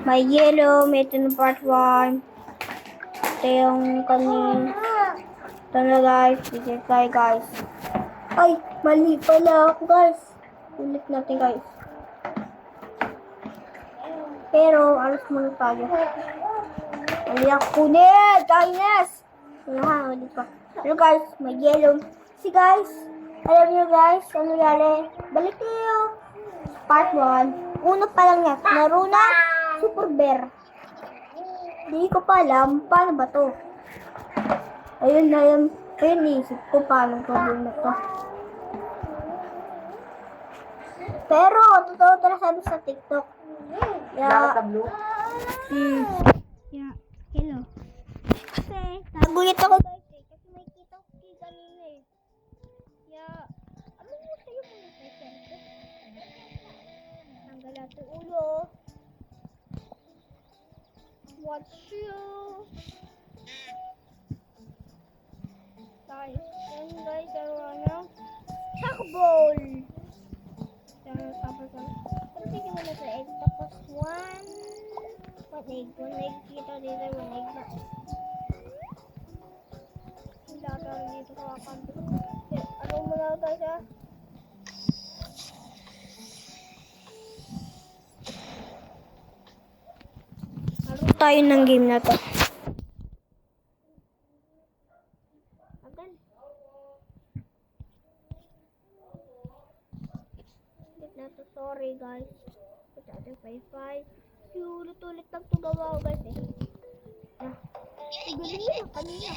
May yellow, may ito ng part 1. Ito yung kanin. Ito na guys, bigay tayo guys. Ay, mali pala ako guys. Ulit natin guys. Pero, alas muna tayo. Mali ako kunin! Kainis! Wala, ulit pa. Pero guys, may yellow. Si guys, alam niyo guys, ano nangyari? Balik niyo part 1. Uno pa lang yan. Naruna, Super Bear. Hindi ko pa alam, paano ba to? Ayun na yun. Ayun, naisip ko paano gawin na to. Pero, totoo talaga sabi sa TikTok. Yeah. Yeah. Hello. Kasi, nagulit ako guys eh. Kasi may kita ko kanina eh. Yeah. Ano mo sa'yo muna tayo? Tanggal natin ulo. Watch you. Guys, yan guys, ano? Takbol! Tapos, pagpili mo na sa egg. Tapos, one egg. One egg kita dito, one egg na. Latar dito sa kanto. Ano mo na guys ha? Laro tayo ng game na to. Agal. Get na to, sorry guys. Ito ating 5-5. Ulit-ulit lang ito gawa ko guys eh. Galing nyo kanina.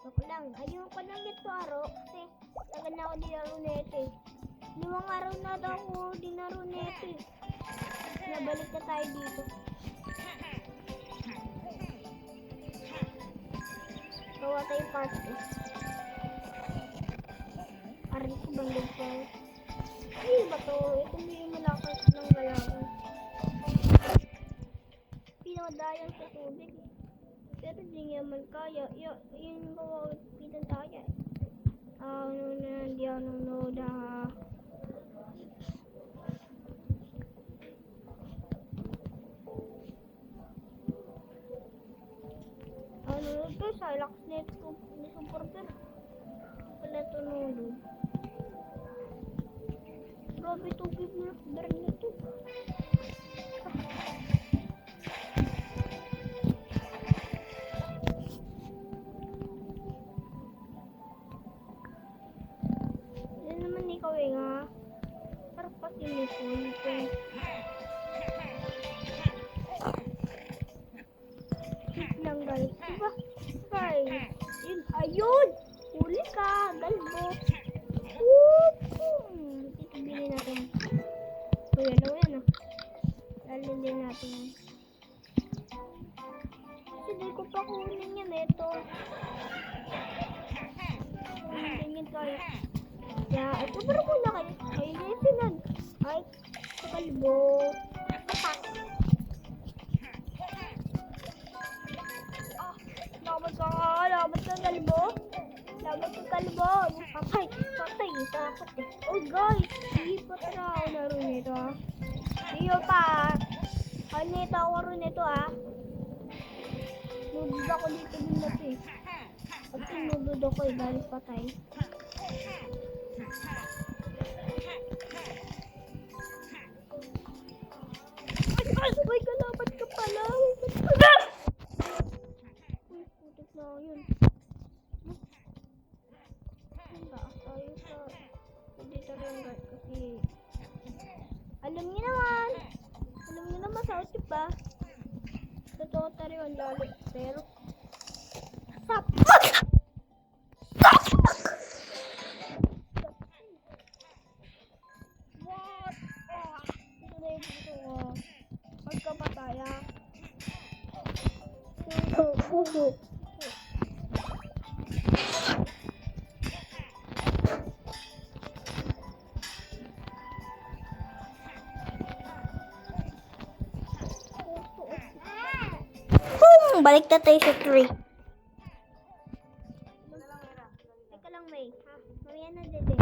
Ako lang. Ayoko lang ito araw. Kasi tagal na ako dinaro nito eh. 5 araw na daw ako dinaro nito eh. Nabalik na tayo dito. Gawa tayo party. Aray ko bandog ko. Ano ba to? Ito hindi yung malakas ng galawan. Pinadayan sa tubig. Pero di naman kaya. Yun gawa pitan tayo. Ano na, hindi ako nanonood ha. Ano ito? Silax net ko. Ni supporter. Wala ito nanonood. Grabe ito, give mo na nito. Yan naman ikaw eh nga. Parang pasinipon ito. Hit lang guys. Diba? Guys. Yun. Ayun! Huli ka! Galbo! Ito bilhin natin. So yan o yan o. Lalindin natin yan. Kasi di ko pa kunin yan ito. Tingin tayo. Yeah, ito pero muna kayo. Ay, lesinan. Ay, sa kalbo. Atak. Laban ka kalbo. Laban ka kalbo. Patay. Takot eh. Oh guys, hindi pa tara ako laro nito ah. Hindi pa. Nito ako laro nito ah. Nubod ako dito din nato eh. Pag tinubod ako eh, dahil patay. Ay, kalaban ka pala. Uy, putik na yun. Kasi alam niyo naman sa utip ba? Totoo tayo ang lalo pero sap! What? Ito na yung dito magkapataya. Balik na tayo sa 3. Teka lang, May. Mamaya na, Dede.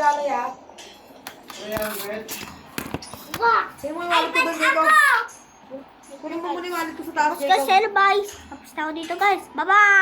alay ah. Sino mo yung wallet ko doon, Jacob? Kunin mo muna yung wallet ko sa taas, Tapos guys, Jacob. hello guys. Tapos na ako dito guys. Bye-bye!